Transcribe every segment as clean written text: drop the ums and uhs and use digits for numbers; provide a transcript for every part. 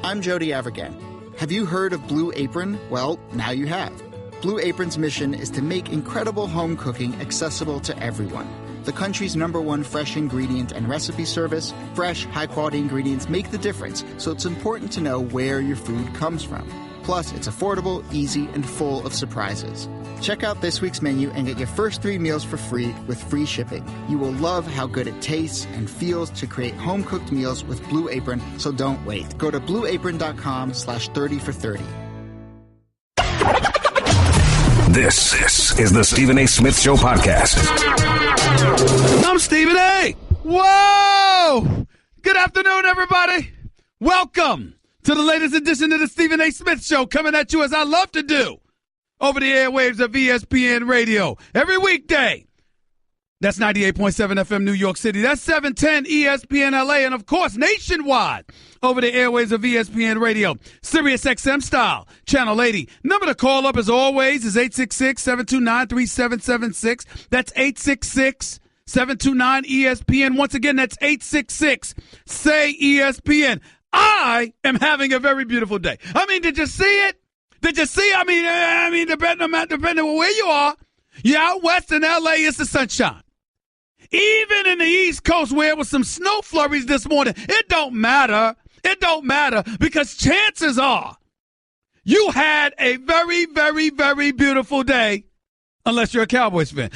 I'm Jody Avirgan. Have you heard of Blue Apron? Well, now you have. Blue Apron's mission is to make incredible home cooking accessible to everyone. The country's #1 fresh ingredient and recipe service, fresh, high-quality ingredients make the difference, so it's important to know where your food comes from. Plus, it's affordable, easy, and full of surprises. Check out this week's menu and get your first 3 meals for free with free shipping. You will love how good it tastes and feels to create home-cooked meals with Blue Apron, so don't wait. Go to blueapron.com/30 for 30. This is the Stephen A. Smith Show podcast. I'm Stephen A. Whoa! Good afternoon, everybody. Welcome to the latest edition of the Stephen A. Smith Show, coming at you as I love to do over the airwaves of ESPN Radio every weekday. That's 98.7 FM New York City. That's 710 ESPN LA. And, of course, nationwide over the airwaves of ESPN Radio. Sirius XM style, Channel 80. Number to call up, as always, is 866-729-3776. That's 866-729-ESPN. Once again, that's 866-SAY-ESPN. I am having a very beautiful day. I mean, did you see it? Did you see? I mean, depending on where you are, you're out west in LA, it's the sunshine. Even in the East Coast where it was some snow flurries this morning, it don't matter. It don't matter because chances are you had a very, very, very beautiful day, unless you're a Cowboys fan.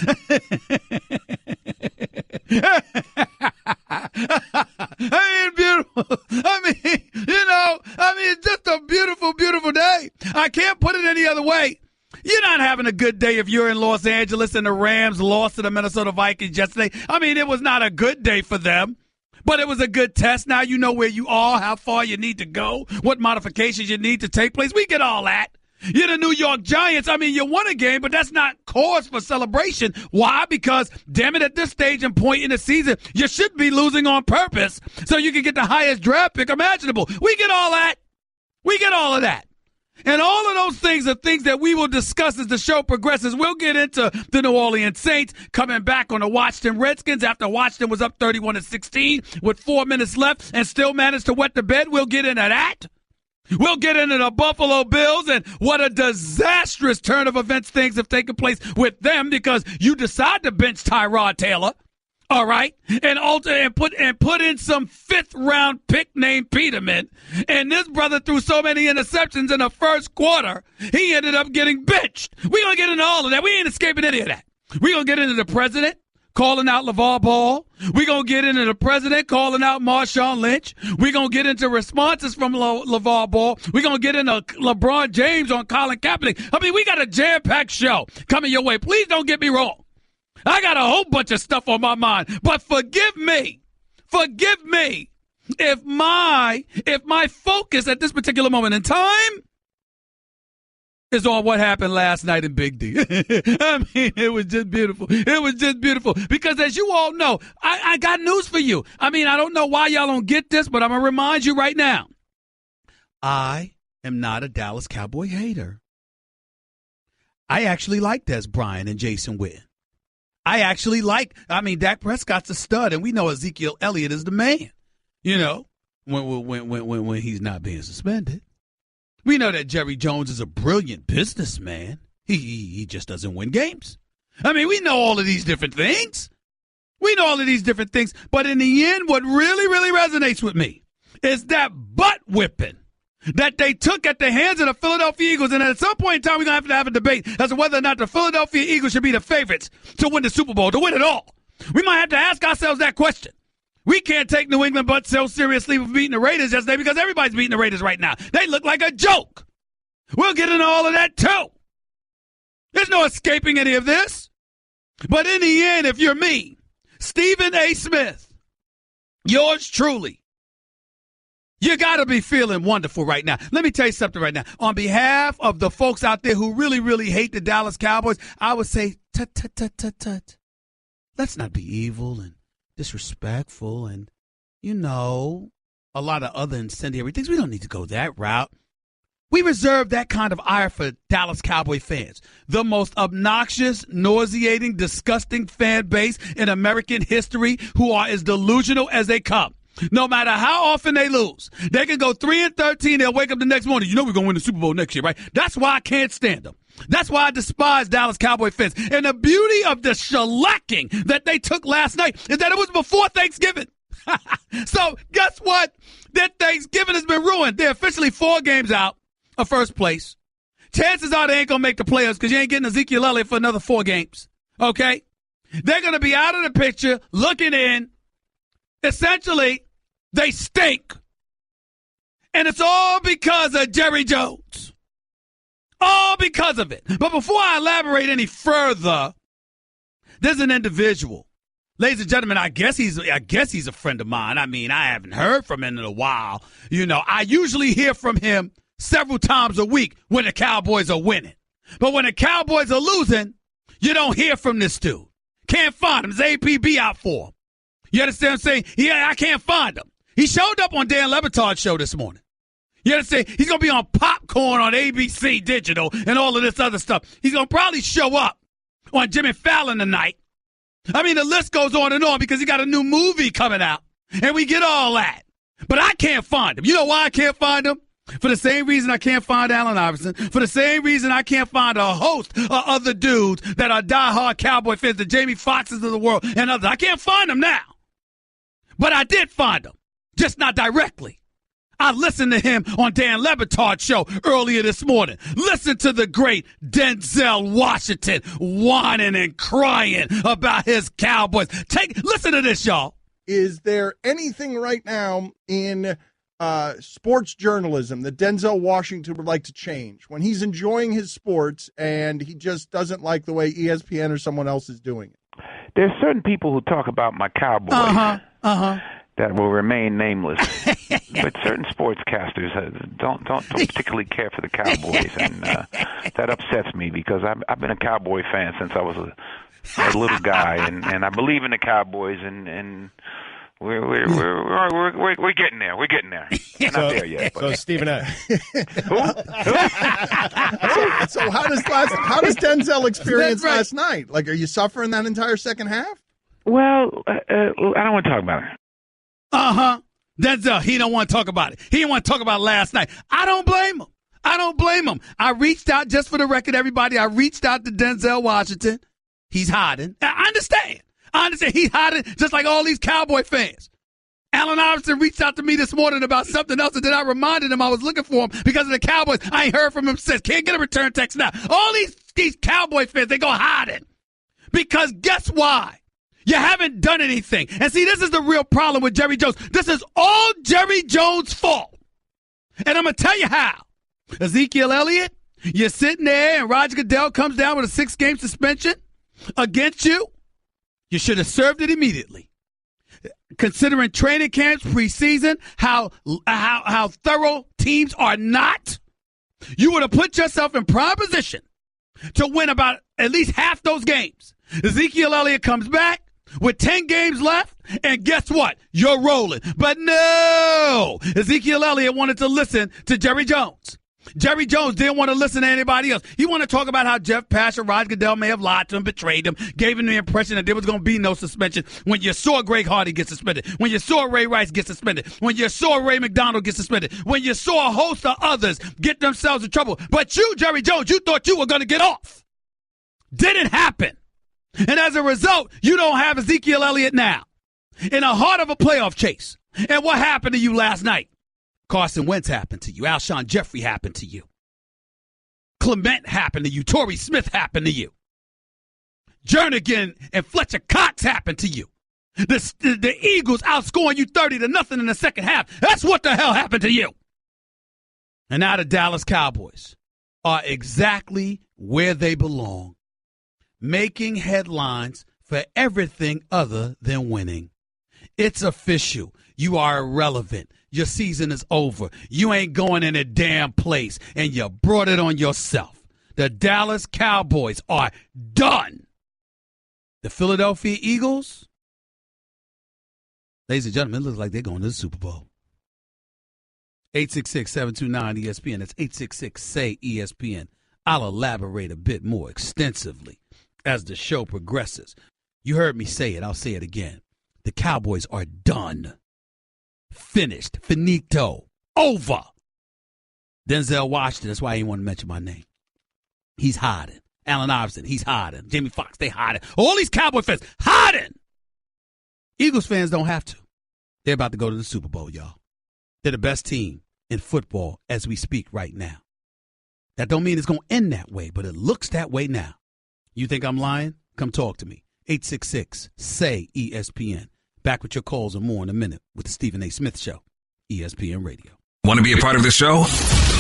I mean, beautiful. It's just a beautiful, beautiful day. I can't put it any other way. You're not having a good day if you're in Los Angeles and the Rams lost to the Minnesota Vikings yesterday. I mean, it was not a good day for them, but it was a good test. Now you know where you are, how far you need to go, what modifications you need to take place. We get all that. You're the New York Giants. I mean, you won a game, but that's not cause for celebration. Why? Because, damn it, at this stage and point in the season, you should be losing on purpose so you can get the highest draft pick imaginable. We get all that. We get all of that. And all of those things are things that we will discuss as the show progresses. We'll get into the New Orleans Saints coming back on the Washington Redskins after Washington was up 31-16 with 4 minutes left and still managed to wet the bed. We'll get into that. We'll get into the Buffalo Bills and what a disastrous turn of events things have taken place with them because you decide to bench Tyrod Taylor, all right, and put in some 5th-round pick named Peterman, and this brother threw so many interceptions in the first quarter, he ended up getting benched. We're going to get into all of that. We ain't escaping any of that. We're going to get into the president calling out LaVar Ball. We're going to get into the president calling out Marshawn Lynch. We're going to get into responses from LaVar Ball. We're going to get into LeBron James on Colin Kaepernick. I mean, we got a jam-packed show coming your way. Please don't get me wrong. I got a whole bunch of stuff on my mind. But forgive me if my focus at this particular moment in time is on what happened last night in Big D. I mean, it was just beautiful. It was just beautiful. Because as you all know, I got news for you. I mean, I don't know why y'all don't get this, but I'm going to remind you right now. I am not a Dallas Cowboy hater. I actually like Des Bryant and Jason Witten. Dak Prescott's a stud, and we know Ezekiel Elliott is the man, you know, when he's not being suspended. We know that Jerry Jones is a brilliant businessman. He just doesn't win games. I mean, we know all of these different things. But in the end, what really, really resonates with me is that butt whipping that they took at the hands of the Philadelphia Eagles. And at some point in time, we're going to have a debate as to whether or not the Philadelphia Eagles should be the favorites to win the Super Bowl, to win it all. We might have to ask ourselves that question. We can't take New England but so seriously for beating the Raiders yesterday because everybody's beating the Raiders right now. They look like a joke. We'll get into all of that too. There's no escaping any of this. But in the end, if you're me, Stephen A. Smith, yours truly, you got to be feeling wonderful right now. Let me tell you something right now. On behalf of the folks out there who really, really hate the Dallas Cowboys, I would say, tut. Let's not be evil and disrespectful and, you know, a lot of other incendiary things. We don't need to go that route. We reserve that kind of ire for Dallas Cowboy fans, the most obnoxious, nauseating, disgusting fan base in American history who are as delusional as they come. No matter how often they lose, they can go 3-13. They'll wake up the next morning. You know we're going to win the Super Bowl next year, right? That's why I can't stand them. That's why I despise Dallas Cowboy fans. And the beauty of the shellacking that they took last night is that it was before Thanksgiving. So guess what? Their Thanksgiving has been ruined. They're officially 4 games out of first place. Chances are they ain't going to make the playoffs because you ain't getting Ezekiel Elliott for another 4 games. Okay? They're going to be out of the picture, looking in. Essentially, they stink. And it's all because of Jerry Jones. All because of it. But before I elaborate any further, there's an individual. Ladies and gentlemen, I guess he's a friend of mine. I mean, I haven't heard from him in a while. You know, I usually hear from him several times a week when the Cowboys are winning. But when the Cowboys are losing, you don't hear from this dude. Can't find him. His APB out for him. You understand what I'm saying? Yeah, I can't find him. He showed up on Dan Le Batard's show this morning. You understand? He's going to be on Popcorn on ABC Digital and all of this other stuff. He's going to probably show up on Jimmy Fallon tonight. I mean, the list goes on and on because he got a new movie coming out. And we get all that. But I can't find him. You know why I can't find him? For the same reason I can't find Allen Iverson. For the same reason I can't find a host of other dudes that are diehard Cowboy fans, the Jamie Foxxes of the world and others. I can't find them now. But I did find him, just not directly. I listened to him on Dan Le Batard's show earlier this morning. Listen to the great Denzel Washington whining and crying about his Cowboys. Listen to this, y'all. Is there anything right now in sports journalism that Denzel Washington would like to change when he's enjoying his sports and he just doesn't like the way ESPN or someone else is doing it? There's certain people who talk about my Cowboys that will remain nameless. But certain sportscasters don't particularly care for the Cowboys, and that upsets me because I've been a Cowboy fan since I was a little guy, and I believe in the Cowboys, and we're getting there. We're getting there. We're not there yet. But. So Stephen, So how does Denzel experience last night? Like, are you suffering that entire second half? Well, I don't want to talk about it. Denzel, he don't want to talk about it. He didn't want to talk about last night. I don't blame him. I reached out, just for the record, everybody. I reached out to Denzel Washington. He's hiding. I understand. He's hiding just like all these Cowboy fans. Allen Iverson reached out to me this morning about something else, and then I reminded him I was looking for him because of the Cowboys. I ain't heard from him since. Can't get a return text now. All these Cowboy fans, they go hiding. Because guess why? You haven't done anything. And see, this is the real problem with Jerry Jones. This is all Jerry Jones' fault. And I'm going to tell you how. Ezekiel Elliott, you're sitting there and Roger Goodell comes down with a 6-game suspension against you. You should have served it immediately. Considering training camps, preseason, how thorough teams are not, you would have put yourself in prime position to win about at least half those games. Ezekiel Elliott comes back with 10 games left, and guess what? You're rolling. But no! Ezekiel Elliott wanted to listen to Jerry Jones. Jerry Jones didn't want to listen to anybody else. He wanted to talk about how Jeff Pasher, Roger Goodell may have lied to him, betrayed him, gave him the impression that there was going to be no suspension. When you saw Greg Hardy get suspended, when you saw Ray Rice get suspended, when you saw Ray McDonald get suspended, when you saw a host of others get themselves in trouble. But you, Jerry Jones, you thought you were going to get off. Didn't happen. And as a result, you don't have Ezekiel Elliott now in the heart of a playoff chase. And what happened to you last night? Carson Wentz happened to you. Alshon Jeffrey happened to you. Clement happened to you. Torrey Smith happened to you. Jernigan and Fletcher Cox happened to you. The Eagles outscoring you 30-0 in the second half. That's what the hell happened to you. And now the Dallas Cowboys are exactly where they belong, making headlines for everything other than winning. It's official. You are irrelevant. Your season is over. You ain't going in a damn place, and you brought it on yourself. The Dallas Cowboys are done. The Philadelphia Eagles, ladies and gentlemen, it looks like they're going to the Super Bowl. 866-729-ESPN. That's 866-SAY-ESPN. I'll elaborate a bit more extensively as the show progresses. You heard me say it. I'll say it again. The Cowboys are done. Finished. Finito. Over. Denzel Washington, that's why he didn't want to mention my name. He's hiding. Allen Iverson, he's hiding. Jamie Foxx, they hiding. All these Cowboy fans, hiding. Eagles fans don't have to. They're about to go to the Super Bowl, y'all. They're the best team in football as we speak right now. That don't mean it's going to end that way, but it looks that way now. You think I'm lying? Come talk to me. 866-SAY-ESPN. Back with your calls and more in a minute with the Stephen A. Smith Show, ESPN Radio. Want to be a part of the show?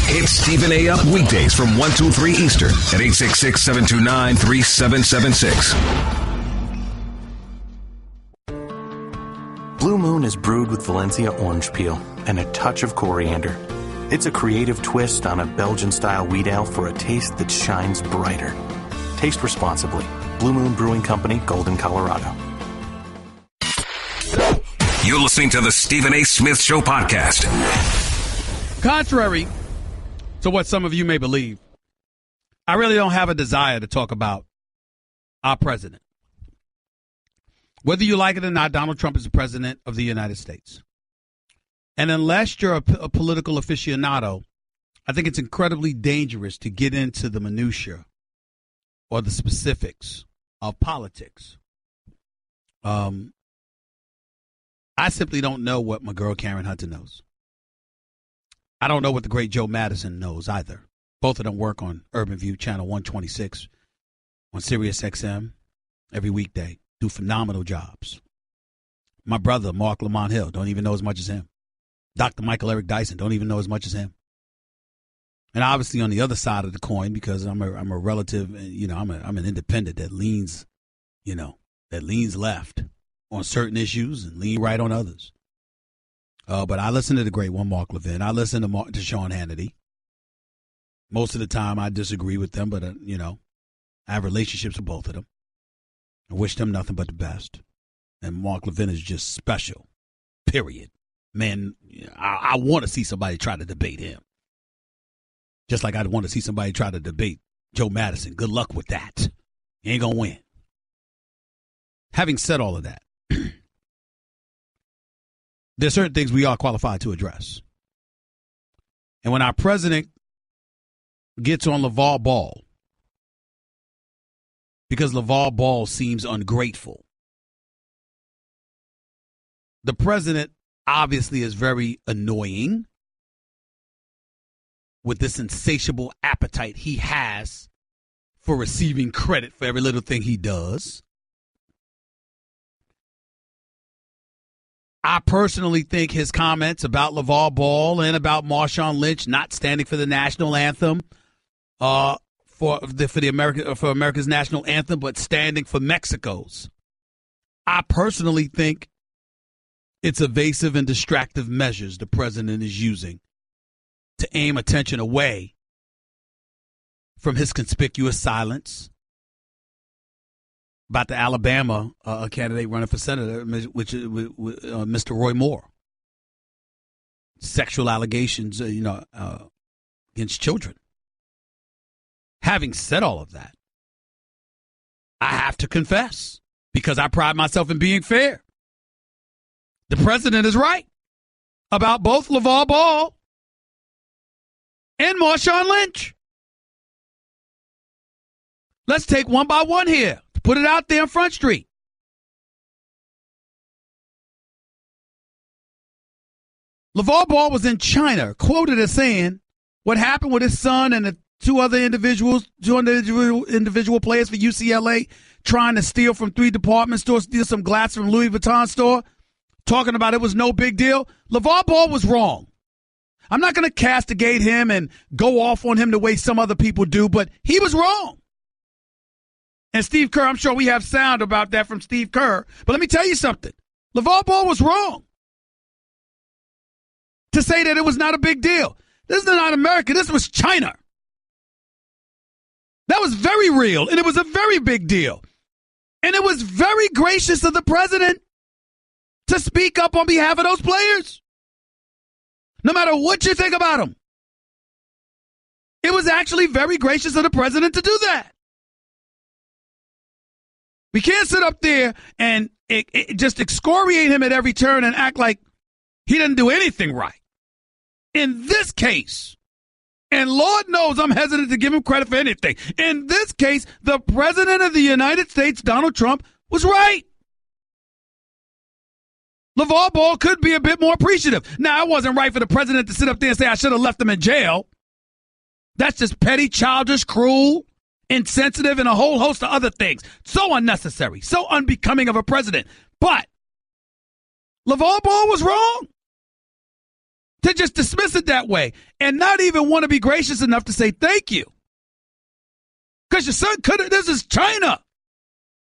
Hit Stephen A. up weekdays from 1 to 3 Eastern at 866-729-3776. Blue Moon is brewed with Valencia orange peel and a touch of coriander. It's a creative twist on a Belgian-style wheat ale for a taste that shines brighter. Taste responsibly. Blue Moon Brewing Company, Golden, Colorado. You're listening to the Stephen A. Smith Show podcast. Contrary to what some of you may believe, I really don't have a desire to talk about our president. Whether you like it or not, Donald Trump is the president of the United States. And unless you're a political aficionado, I think it's incredibly dangerous to get into the minutia or the specifics of politics. I simply don't know what my girl Karen Hunter knows. I don't know what the great Joe Madison knows either. Both of them work on Urban View Channel 126 on Sirius XM every weekday. Do phenomenal jobs. My brother, Mark Lamont Hill, don't even know as much as him. Dr. Michael Eric Dyson, don't even know as much as him. And obviously on the other side of the coin, because I'm a relative, I'm an independent that leans left on certain issues and lean right on others. But I listen to the great one, Mark Levin. I listen to Sean Hannity. Most of the time I disagree with them, but, I have relationships with both of them. I wish them nothing but the best. And Mark Levin is just special, period. Man, I want to see somebody try to debate him. Just like I'd want to see somebody try to debate Joe Madison. Good luck with that. You ain't going to win. Having said all of that, there's certain things we are qualified to address. And when our president gets on LaVar Ball, because LaVar Ball seems ungrateful, the president obviously is very annoying with this insatiable appetite he has for receiving credit for every little thing he does. I personally think his comments about LaVar Ball and about Marshawn Lynch not standing for the national anthem, for America's national anthem, but standing for Mexico's. I personally think it's evasive and distractive measures the president is using to aim attention away from his conspicuous silence about the Alabama candidate running for senator, which is Mr. Roy Moore. Sexual allegations, against children. Having said all of that, I have to confess, because I pride myself in being fair. The president is right about both LaVar Ball and Marshawn Lynch. Let's take one by one here. Put it out there on Front Street. LaVar Ball was in China, quoted as saying what happened with his son and the two individual players for UCLA trying to steal from 3 department stores, steal some glass from Louis Vuitton store, talking about it was no big deal. LaVar Ball was wrong. I'm not going to castigate him and go off on him the way some other people do, but he was wrong. And Steve Kerr, I'm sure we have sound about that from Steve Kerr. But let me tell you something. LaVar Ball was wrong to say that it was not a big deal. This is not America. This was China. That was very real, and it was a very big deal. And it was very gracious of the president to speak up on behalf of those players. No matter what you think about them. It was actually very gracious of the president to do that. We can't sit up there and just excoriate him at every turn and act like He didn't do anything right. In this case, and Lord knows I'm hesitant to give him credit for anything. In this case, the President of the United States, Donald Trump, was right. LaVar Ball could be a bit more appreciative. Now, it wasn't right for the president to sit up there and say, I should have left him in jail. That's just petty, childish, cruel, insensitive, and a whole host of other things. So unnecessary, so unbecoming of a president. But LaVar Ball was wrong to just dismiss it that way and not even want to be gracious enough to say thank you. Because your son could have, this is China.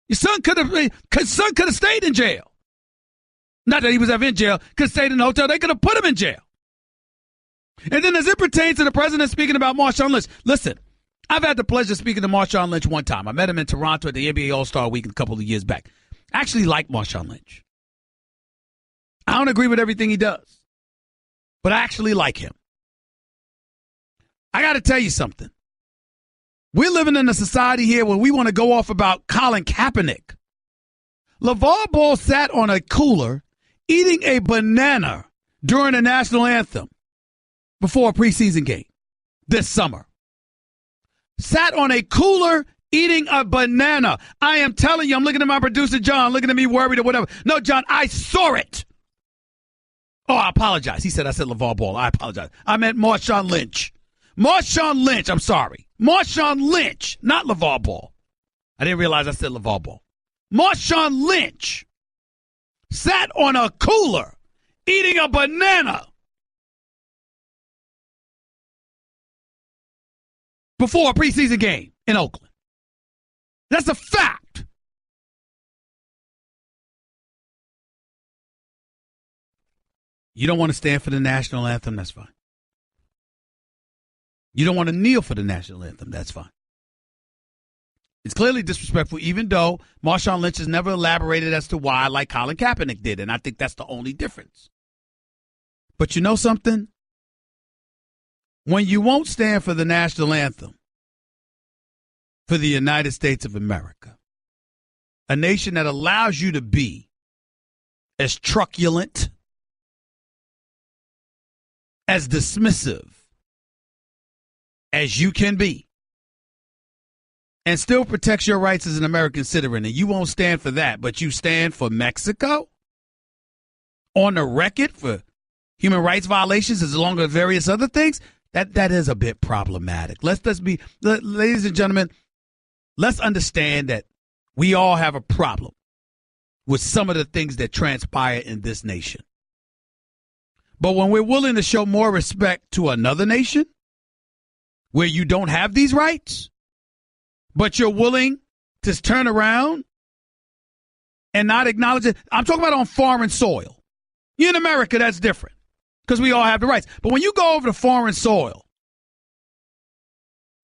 Your son could have stayed in jail. Not that he was ever in jail, could have stayed in the hotel. They could have put him in jail. And then as it pertains to the president speaking about Marshawn Lynch, listen, I've had the pleasure of speaking to Marshawn Lynch one time. I met him in Toronto at the NBA All-Star Week a couple of years back. I actually like Marshawn Lynch. I don't agree with everything he does, but I actually like him. I got to tell you something. We're living in a society here where we want to go off about Colin Kaepernick. LaVar Ball sat on a cooler eating a banana during the national anthem before a preseason game this summer. Sat on a cooler eating a banana. I am telling you, I'm looking at my producer, John, looking at me worried or whatever. No, John, I saw it. Oh, I apologize. He said I said LaVar Ball. I apologize. I meant Marshawn Lynch. Marshawn Lynch, I'm sorry. Marshawn Lynch, not LaVar Ball. I didn't realize I said LaVar Ball. Marshawn Lynch sat on a cooler eating a banana before a preseason game in Oakland. That's a fact. You don't want to stand for the national anthem? That's fine. You don't want to kneel for the national anthem? That's fine. It's clearly disrespectful, even though Marshawn Lynch has never elaborated as to why, like Colin Kaepernick did, and I think that's the only difference. But you know something? When you won't stand for the national anthem for the United States of America, a nation that allows you to be as truculent, as dismissive as you can be, and still protects your rights as an American citizen, and you won't stand for that, but you stand for Mexico on the record for human rights violations as long as various other things, that is a bit problematic. Let's be, ladies and gentlemen, let's understand that we all have a problem with some of the things that transpire in this nation. But when we're willing to show more respect to another nation where you don't have these rights, but you're willing to turn around and not acknowledge it. I'm talking about on foreign soil. In America, that's different because we all have the rights. But when you go over to foreign soil,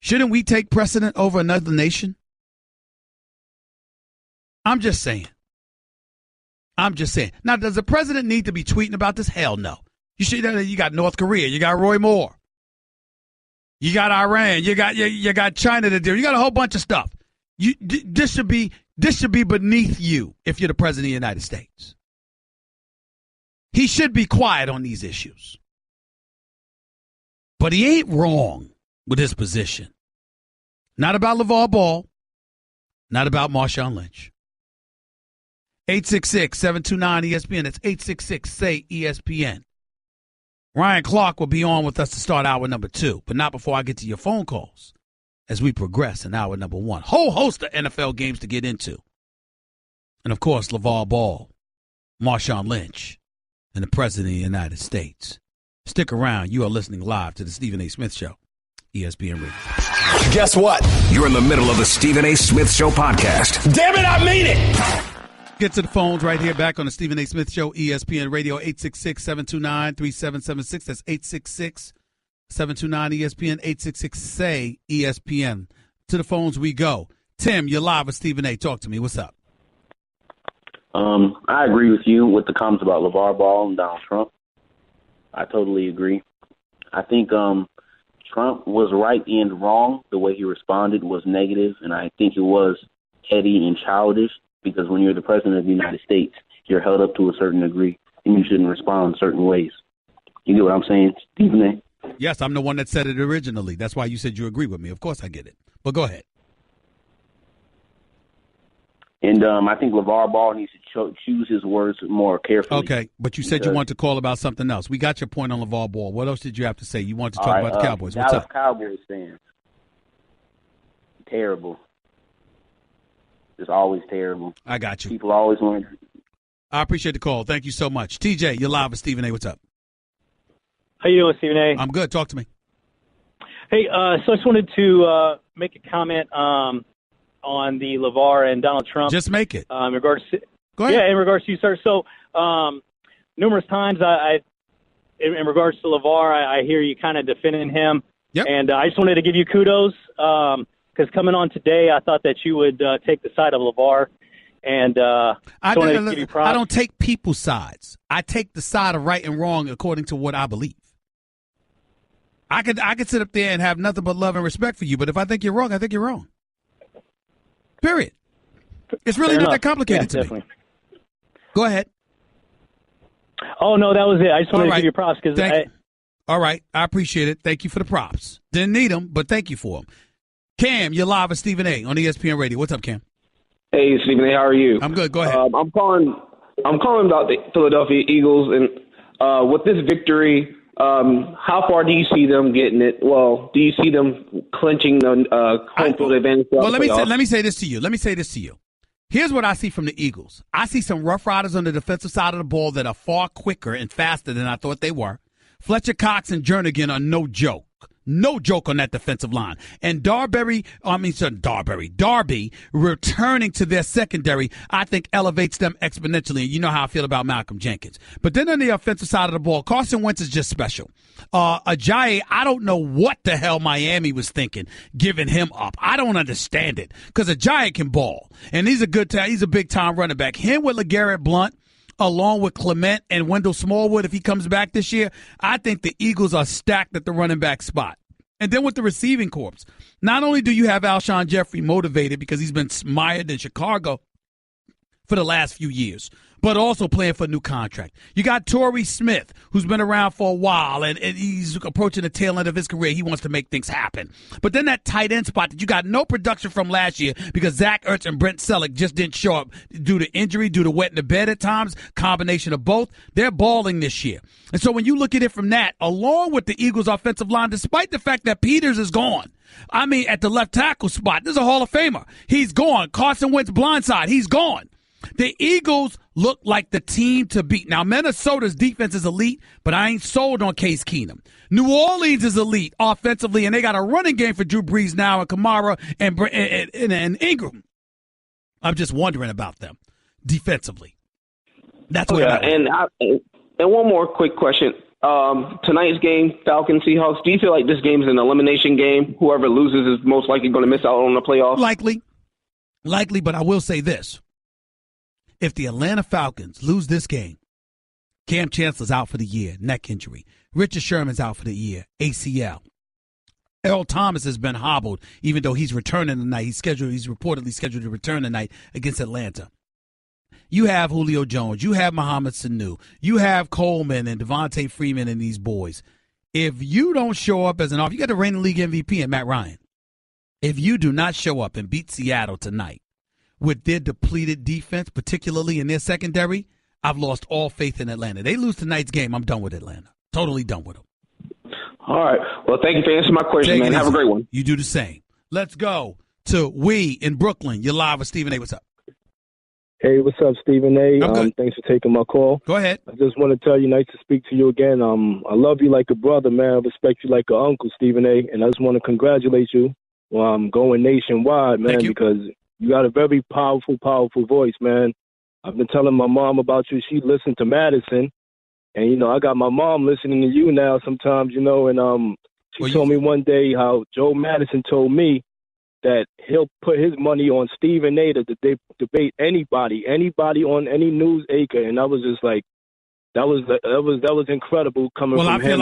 shouldn't we take precedent over another nation? I'm just saying. Now, does the president need to be tweeting about this? Hell no. You got North Korea. You got Roy Moore. You got Iran. You got China to do. You got a whole bunch of stuff. This should be beneath you if you're the president of the United States. He should be quiet on these issues. But he ain't wrong with his position. Not about LaVar Ball. Not about Marshawn Lynch. 866-729-ESPN. That's 866-SAY-ESPN. Ryan Clark will be on with us to start hour number 2, but not before I get to your phone calls as we progress in hour number 1. Whole host of NFL games to get into. And, of course, LaVar Ball, Marshawn Lynch, and the President of the United States. Stick around. You are listening live to the Stephen A. Smith Show, ESPN Radio. Guess what? You're in the middle of the Stephen A. Smith Show podcast. Damn it, I mean it! Get to the phones right here back on the Stephen A. Smith Show, ESPN Radio, 866-729-3776. That's 866-729-ESPN, 866-SAY-ESPN. To the phones we go. Tim, you're live with Stephen A. Talk to me. What's up? I agree with you with the comments about LaVar Ball and Donald Trump. I totally agree. I think Trump was right and wrong. The way he responded was negative, and I think it was petty and childish. Because when you're the president of the United States, you're held up to a certain degree. and you shouldn't respond certain ways. You get what I'm saying, Stephen A.? Yes, I'm the one that said it originally. That's why you said you agree with me. Of course I get it. But go ahead. And I think LaVar Ball needs to choose his words more carefully. Okay, but you said you wanted to call about something else. We got your point on LaVar Ball. What else did you have to say? You wanted to talk about the Cowboys. What's Dallas up? Cowboys fans. Terrible. It's always terrible. I got you. People always want to. I appreciate the call. Thank you so much. TJ, you're live with Stephen A. What's up? How you doing, Stephen A? I'm good. Talk to me. Hey, so I just wanted to make a comment on the LaVar and Donald Trump. Just make it. In regards to, Go ahead. Yeah, in regards to you, sir. So, numerous times in regards to LaVar, I hear you kind of defending him. Yep. And I just wanted to give you kudos because coming on today, I thought that you would take the side of LaVar. And I give you props. I don't take people's sides. I take the side of right and wrong according to what I believe. I could sit up there and have nothing but love and respect for you, but if I think you're wrong, I think you're wrong. Period. It's really not that complicated to me. Go ahead. Oh, no, that was it. I just wanted to give you props because all right. I appreciate it. Thank you for the props. Didn't need them, but thank you for them. Cam, you're live with Stephen A. on ESPN Radio. What's up, Cam? Hey, Stephen A. How are you? I'm good. Go ahead. I'm calling about the Philadelphia Eagles, and with this victory, how far do you see them getting it? Well, do you see them clinching the home field advantage? Well, let me say this to you. Here's what I see from the Eagles. I see some Rough Riders on the defensive side of the ball that are far quicker and faster than I thought they were. Fletcher Cox and Jernigan are no joke. No joke on that defensive line. And Darby returning to their secondary, I think elevates them exponentially. You know how I feel about Malcolm Jenkins. But then on the offensive side of the ball, Carson Wentz is just special. Ajayi, I don't know what the hell Miami was thinking, giving him up. I don't understand it because Ajayi can ball. And he's a big-time running back. Him with LeGarrette Blount, along with Clement and Wendell Smallwood, if he comes back this year, I think the Eagles are stacked at the running back spot. And then with the receiving corps, not only do you have Alshon Jeffrey motivated because he's been mired in Chicago for the last few years, but also playing for a new contract. You got Torrey Smith, who's been around for a while, and he's approaching the tail end of his career. He wants to make things happen. But then that tight end spot that you got no production from last year because Zach Ertz and Brent Selleck just didn't show up due to injury, due to wet in the bed at times, combination of both. They're balling this year. And so when you look at it from that, along with the Eagles' offensive line, despite the fact that Peters is gone, I mean, at the left tackle spot, there's a Hall of Famer. He's gone. Carson Wentz blindside. He's gone. The Eagles look like the team to beat. Now, Minnesota's defense is elite, but I ain't sold on Case Keenum. New Orleans is elite offensively, and they got a running game for Drew Brees now and Kamara and Ingram. I'm just wondering about them defensively. That's what and one more quick question. Tonight's game, Falcons, Seahawks, do you feel like this game is an elimination game? Whoever loses is most likely going to miss out on the playoffs? Likely, but I will say this. If the Atlanta Falcons lose this game, Cam Chancellor's out for the year, neck injury. Richard Sherman's out for the year, ACL. Earl Thomas has been hobbled, even though he's returning tonight. He's reportedly scheduled to return tonight against Atlanta. You have Julio Jones. You have Mohamed Sanu. You have Coleman and Devontae Freeman and these boys. If you don't show up as you got the reigning league MVP in Matt Ryan. If you do not show up and beat Seattle tonight, with their depleted defense, particularly in their secondary, I've lost all faith in Atlanta. They lose tonight's game, I'm done with Atlanta. Totally done with them. All right. Well, thank you for answering my question, man. Have a great one. You do the same. Let's go to in Brooklyn. You're live with Stephen A. What's up? Hey, what's up, Stephen A? I'm good. Thanks for taking my call. Go ahead. I just want to tell you, nice to speak to you again. I love you like a brother, man. I respect you like an uncle, Stephen A. And I just want to congratulate you on going nationwide, man, because you got a very powerful voice, man. I've been telling my mom about you. She listened to Madison. And, I got my mom listening to you now sometimes, and she told me one day how Joe Madison told me that he'll put his money on Stephen A. to debate anybody on any news anchor. And I was just like, that was incredible coming from him.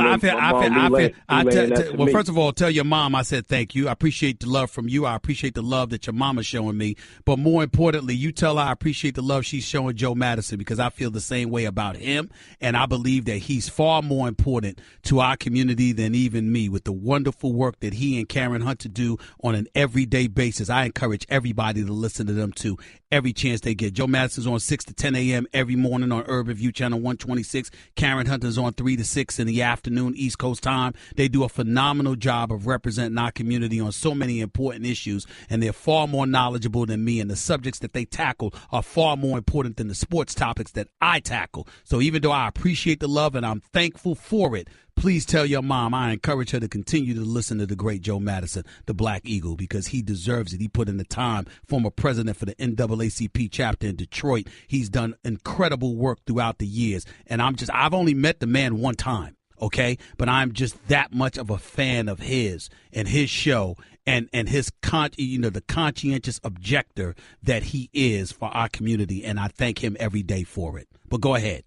Well, first of all, tell your mom I said thank you. I appreciate the love from you. I appreciate the love that your mama's showing me. But more importantly, you tell her I appreciate the love she's showing Joe Madison, because I feel the same way about him, and I believe that he's far more important to our community than even me, with the wonderful work that he and Karen Hunter do on an everyday basis. I encourage everybody to listen to them too every chance they get. Joe Madison's on 6 to 10 a.m. every morning on Urban View Channel 126. Karen Hunter's on 3 to 6 in the afternoon, East Coast time. They do a phenomenal job of representing our community on so many important issues, and they're far more knowledgeable than me, and the subjects that they tackle are far more important than the sports topics that I tackle. So even though I appreciate the love and I'm thankful for it, please tell your mom I encourage her to continue to listen to the great Joe Madison, the Black Eagle, because he deserves it. He put in the time, former president for the NAACP chapter in Detroit. He's done incredible work throughout the years. And I've only met the man one time, okay? But I'm just that much of a fan of his and his show and his the conscientious objector that he is for our community. And I thank him every day for it. But go ahead.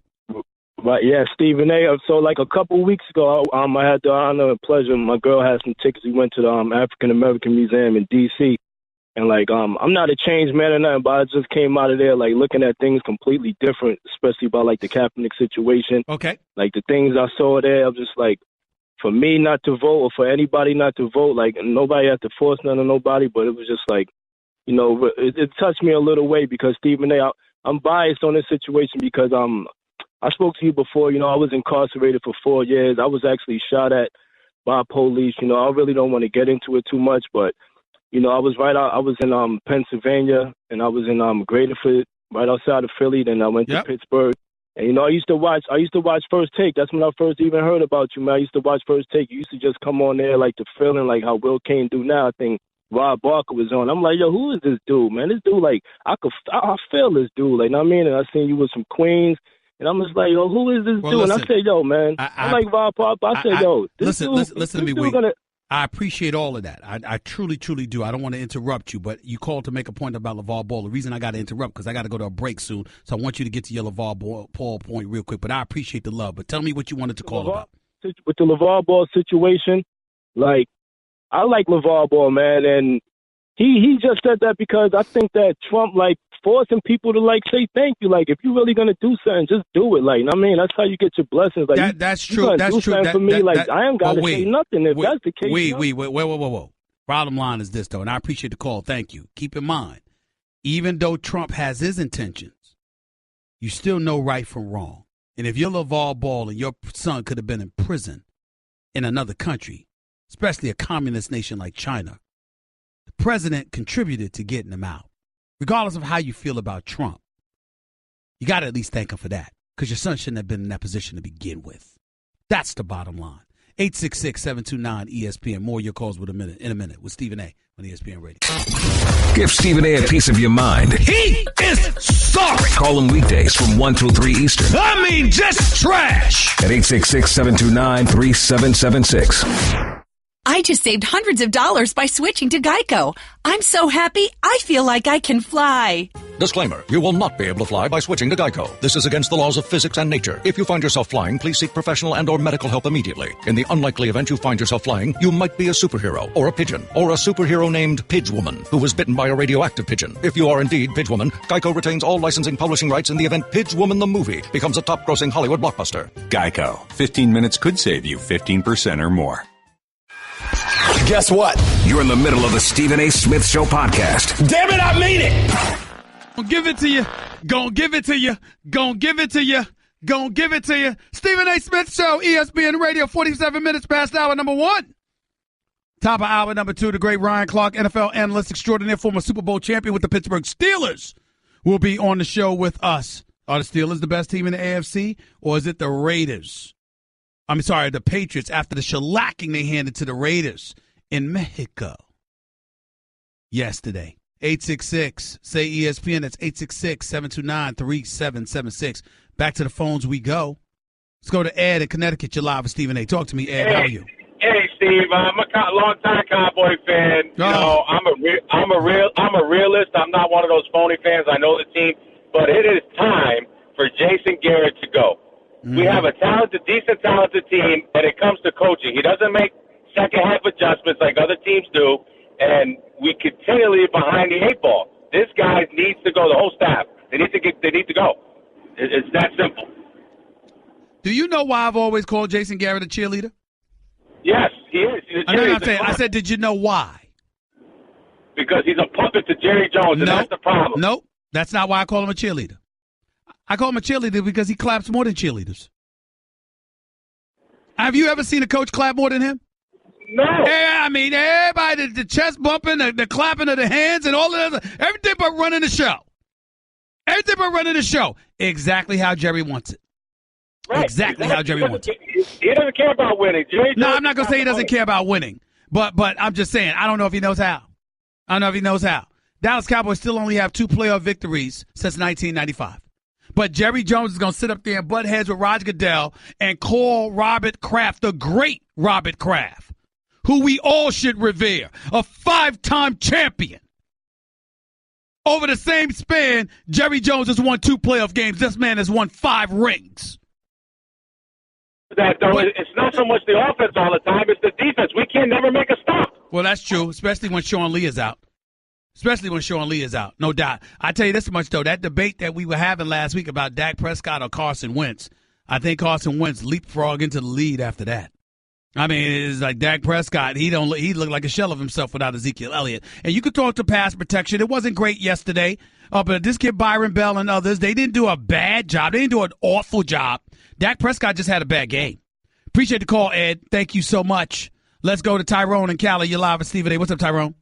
Right, yeah, Stephen A. So, like a couple of weeks ago, I had the honor and pleasure. My girl had some tickets. We went to the African American Museum in D.C. And I'm not a changed man or nothing, but I just came out of there looking at things completely different, especially about the Kaepernick situation. Okay. The things I saw there, I'm just for me not to vote, or for anybody not to vote, nobody had to force none on nobody, but it was just it touched me a little way, because Stephen A. I'm biased on this situation because I spoke to you before. I was incarcerated for 4 years. I was actually shot at by police. I really don't want to get into it too much, but, I was I was in Pennsylvania, and I was in Graterford, right outside of Philly. Then I went to Pittsburgh. And, I used to watch First Take. That's when I first even heard about you, man. I used to watch First Take. You used to just come on there the feeling how Will Kane do now. I think Rob Barker was on. I'm like, yo, who is this dude, man? This dude, I feel this dude. And I seen you with some Queens. And I'm just like, yo, who is this dude? Listen, and I said, yo, man, I like Rob Pop. I said, yo, this listen to me, dude I appreciate all of that. I truly, truly do. I don't want to interrupt you, but you called to make a point about LaVar Ball. The reason I got to interrupt, because I got to go to a break soon, so I want you to get to your LaVar Ball point real quick. But I appreciate the love. But tell me what you wanted to call about. With the LaVar Ball situation, I like LaVar Ball, man, and he just said that because I think that Trump, forcing people to say thank you. If you're really gonna do something, just do it. That's how you get your blessings. That's true. That's true. For me, I ain't gotta say nothing if that's the case. Whoa. Bottom line is this, though, and I appreciate the call. Thank you. Keep in mind, even though Trump has his intentions, you still know right from wrong. And if you're LaVar Ball and your son could have been in prison in another country, especially a communist nation like China, the president contributed to getting him out. Regardless of how you feel about Trump, you got to at least thank him for that, because your son shouldn't have been in that position to begin with. That's the bottom line. 866-729-ESPN. More of your calls in a minute with Stephen A. on ESPN Radio. Give Stephen A. piece of your mind. He is sorry. Call him weekdays from 1 till 3 Eastern. I mean, just trash. At 866-729-3776. I just saved hundreds of dollars by switching to Geico. I'm so happy, I feel like I can fly. Disclaimer, you will not be able to fly by switching to Geico. This is against the laws of physics and nature. If you find yourself flying, please seek professional and or medical help immediately. In the unlikely event you find yourself flying, you might be a superhero, or a pigeon, or a superhero named Pidgewoman, who was bitten by a radioactive pigeon. If you are indeed Pidgewoman, Geico retains all licensing publishing rights in the event Pidgewoman the movie becomes a top-grossing Hollywood blockbuster. Geico. 15 minutes could save you 15% or more. Guess what? You're in the middle of the Stephen A. Smith Show podcast. Damn it, I mean it! Gonna give it to you. Gonna give it to you. Gonna give it to you. Gonna give it to you. Stephen A. Smith Show, ESPN Radio, 47 minutes past hour number 1. Top of hour number 2, the great Ryan Clark, NFL analyst extraordinaire, former Super Bowl champion with the Pittsburgh Steelers, will be on the show with us. Are the Steelers the best team in the AFC, or is it the Raiders? The Patriots, after the shellacking they handed to the Raiders in Mexico yesterday. 866, say ESPN. That's 866-729-3776. Back to the phones we go. Let's go to Ed in Connecticut. You're live with Stephen A. Talk to me, Ed. How are you? Hey, Steve. I'm a long-time Cowboy fan. I'm a realist. I'm not one of those phony fans. I know the team, but it is time for Jason Garrett to go. We have a decent talented team, and it comes to coaching. He doesn't make second-half adjustments like other teams do, and we continually behind the 8 ball. This guy needs to go. The whole staff, they need to go. It's that simple. Do you know why I've always called Jason Garrett a cheerleader? Yes, he is. I said, did you know why? Because he's a puppet to Jerry Jones, and that's the problem. Nope, that's not why I call him a cheerleader. I call him a cheerleader because he claps more than cheerleaders. Have you ever seen a coach clap more than him? No. I mean, everybody, the chest bumping, the clapping of the hands, and all of that, everything but running the show. Everything but running the show. Exactly how Jerry wants it. Right. Exactly how Jerry wants it. He doesn't care about winning. No, I'm not going to say he doesn't care about winning. But I'm just saying, I don't know if he knows how. Dallas Cowboys still only have 2 playoff victories since 1995. But Jerry Jones is going to sit up there and butt heads with Roger Goodell and call Robert Kraft the great Robert Kraft, who we all should revere, a 5-time champion. Over the same span, Jerry Jones has won 2 playoff games. This man has won 5 rings. It's not so much the offense all the time, it's the defense. We can never make a stop. Well, that's true, especially when Sean Lee is out. No doubt. I tell you this much, though. That debate that we were having last week about Dak Prescott or Carson Wentz, I think Carson Wentz leapfrogged into the lead after that. I mean, it's like Dak Prescott, he looked like a shell of himself without Ezekiel Elliott. And you could talk to pass protection. It wasn't great yesterday, but this kid Byron Bell and others, they didn't do a bad job. They didn't do an awful job. Dak Prescott just had a bad game. Appreciate the call, Ed. Thank you so much. Let's go to Tyrone and Cali. You're live with Stephen A. What's up, Tyrone?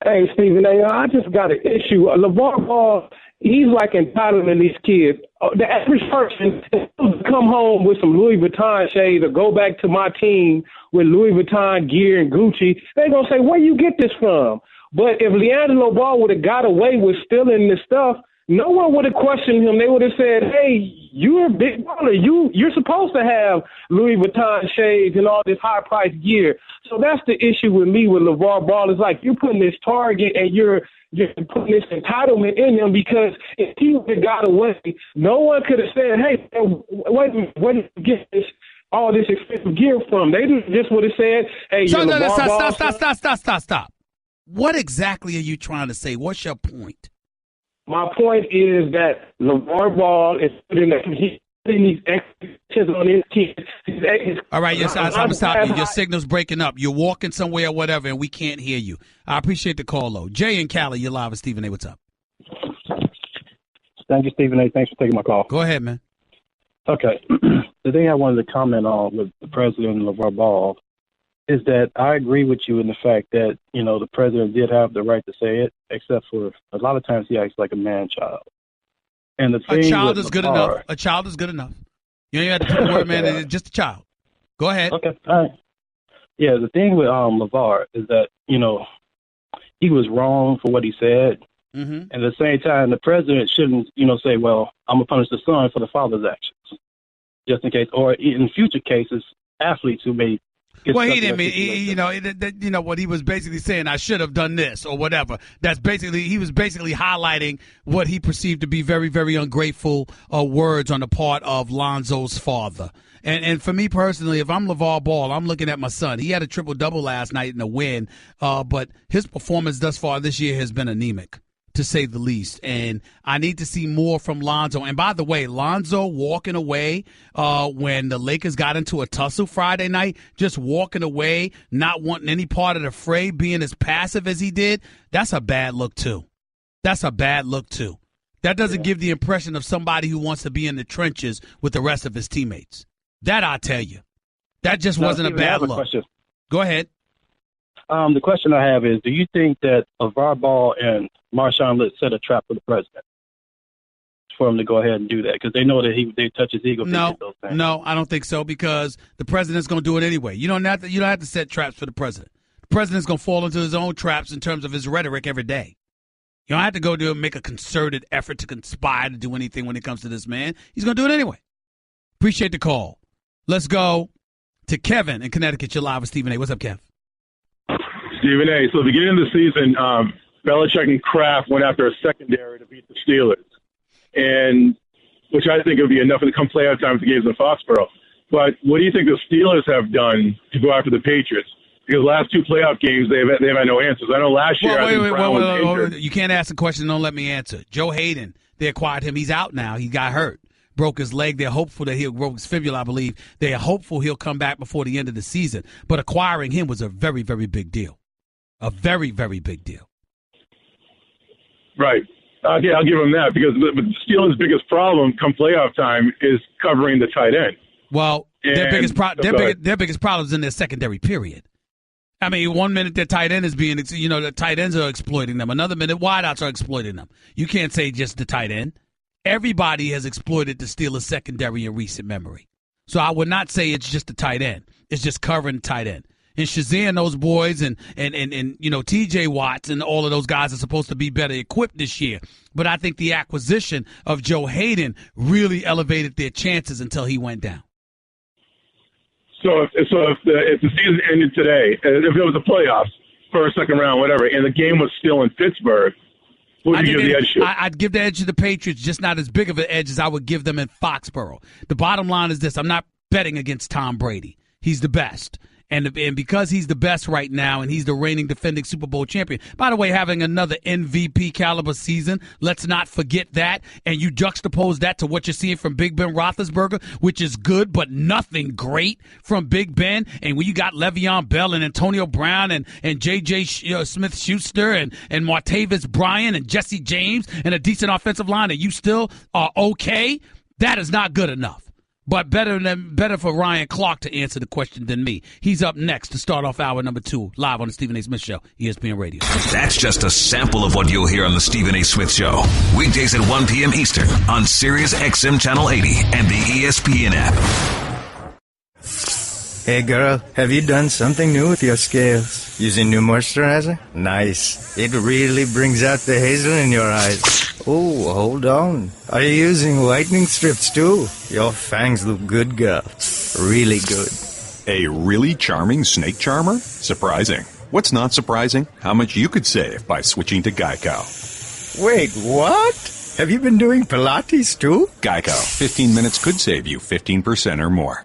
Hey, Stephen A. I just got an issue. LaVar Ball, he's like entitling these kids. The average person come home with some Louis Vuitton shades or go back to my team with Louis Vuitton gear and Gucci. They're going to say, where you get this from? But if LaVar Ball would have got away with stealing this stuff, no one would have questioned him. They would have said, hey, you're a big baller. You're supposed to have Louis Vuitton shades and all this high-priced gear. So that's the issue with me with LaVar Ball. It's like you're putting this target and you're putting this entitlement in him because if he would have got away, no one could have said, hey, wait a minute, where did you get all this expensive gear from? They just would have said, hey, Stop. What exactly are you trying to say? What's your point? My point is that LaVar Ball is putting these expectations on his kids. All right, yes, I'm going to stop you. Your signal's breaking up. You're walking somewhere or whatever, and we can't hear you. I appreciate the call, though. Jay and Cali, you're live with Stephen A. What's up? Thank you, Stephen A. Thanks for taking my call. Go ahead, man. Okay. The thing I wanted to comment on with the president and LaVar Ball is that I agree with you in the fact that, the president did have the right to say it, except for a lot of times he acts like a man-child. And the thing a child is LaVar, good enough. A child is good enough. You don't even have to put the word man in it, just a child. Go ahead. Okay. All right. Yeah, the thing with LaVar is that, he was wrong for what he said. Mm-hmm. And at the same time, the president shouldn't, say, well, I'm going to punish the son for the father's actions, just in case. Or in future cases, athletes who may well, he didn't mean, what he was basically saying, I should have done this or whatever. He was basically highlighting what he perceived to be very, very ungrateful words on the part of Lonzo's father. And for me personally, if I'm LaVar Ball, I'm looking at my son. He had a triple-double last night in a win, but his performance thus far this year has been anemic, to say the least. And I need to see more from Lonzo. And by the way, Lonzo walking away when the Lakers got into a tussle Friday night, just walking away, not wanting any part of the fray, being as passive as he did, that's a bad look too. That doesn't give the impression of somebody who wants to be in the trenches with the rest of his teammates. That I tell you. That just wasn't a bad look. Question. Go ahead. The question I have is, do you think that LaVar Ball and Marshawn Lynch set a trap for the president for him to go ahead and do that? Because they know that they touch his ego. No, I don't think so, because the president's going to do it anyway. You don't have to set traps for the president. The president's going to fall into his own traps in terms of his rhetoric every day. You don't have to go to make a concerted effort to conspire to do anything when it comes to this man. He's going to do it anyway. Appreciate the call. Let's go to Kevin in Connecticut. You're live with Stephen A. What's up, Kev? Stephen A. So, beginning of the season, Belichick and Kraft went after a secondary to beat the Steelers. And which I think would be enough to come playoff time with the games in Foxborough. But what do you think the Steelers have done to go after the Patriots? Because the last 2 playoff games, they've had no answers. I know last year, Brown was injured. You can't ask a question and don't let me answer. Joe Hayden, they acquired him. He's out now. He got hurt. Broke his leg. They're hopeful that he'll broke his fibula, I believe. They're hopeful he'll come back before the end of the season. But acquiring him was a very, very big deal. A very, very big deal. Right. Yeah, I'll give him that because the Steelers' biggest problem come playoff time is covering the tight end. Well, their biggest problem is in their secondary period. I mean, 1 minute their tight end is being, the tight ends are exploiting them. Another minute, wideouts are exploiting them. You can't say just the tight end. Everybody has exploited the Steelers' secondary in recent memory. So I would not say it's just the tight end. It's just covering the tight end. And Shazam, those boys, and T.J. Watts and all of those guys are supposed to be better equipped this year. But I think the acquisition of Joe Hayden really elevated their chances until he went down. So if the season ended today, if it was the playoffs, first, second round, whatever, and the game was still in Pittsburgh, who would you give the edge to? I'd give the edge to the Patriots, just not as big of an edge as I would give them in Foxborough. The bottom line is this. I'm not betting against Tom Brady. He's the best. And because he's the best right now and he's the reigning defending Super Bowl champion, by the way, having another MVP caliber season, let's not forget that. And you juxtapose that to what you're seeing from Big Ben Roethlisberger, which is good, but nothing great from Big Ben. And when you got Le'Veon Bell and Antonio Brown and J.J. Smith-Schuster and Martavis Bryant and Jesse James and a decent offensive line, and you still are okay, that is not good enough. But better for Ryan Clark to answer the question than me. He's up next to start off hour number 2, live on the Stephen A. Smith Show, ESPN Radio. That's just a sample of what you'll hear on the Stephen A. Smith Show. Weekdays at 1 p.m. Eastern on Sirius XM Channel 80 and the ESPN app. Hey girl, have you done something new with your scales? Using new moisturizer? Nice. It really brings out the hazel in your eyes. Oh, hold on. Are you using whitening strips too? Your fangs look good, girl. Really good. A really charming snake charmer? Surprising. What's not surprising? How much you could save by switching to Geico. Wait, what? Have you been doing Pilates too? Geico. 15 minutes could save you 15% or more.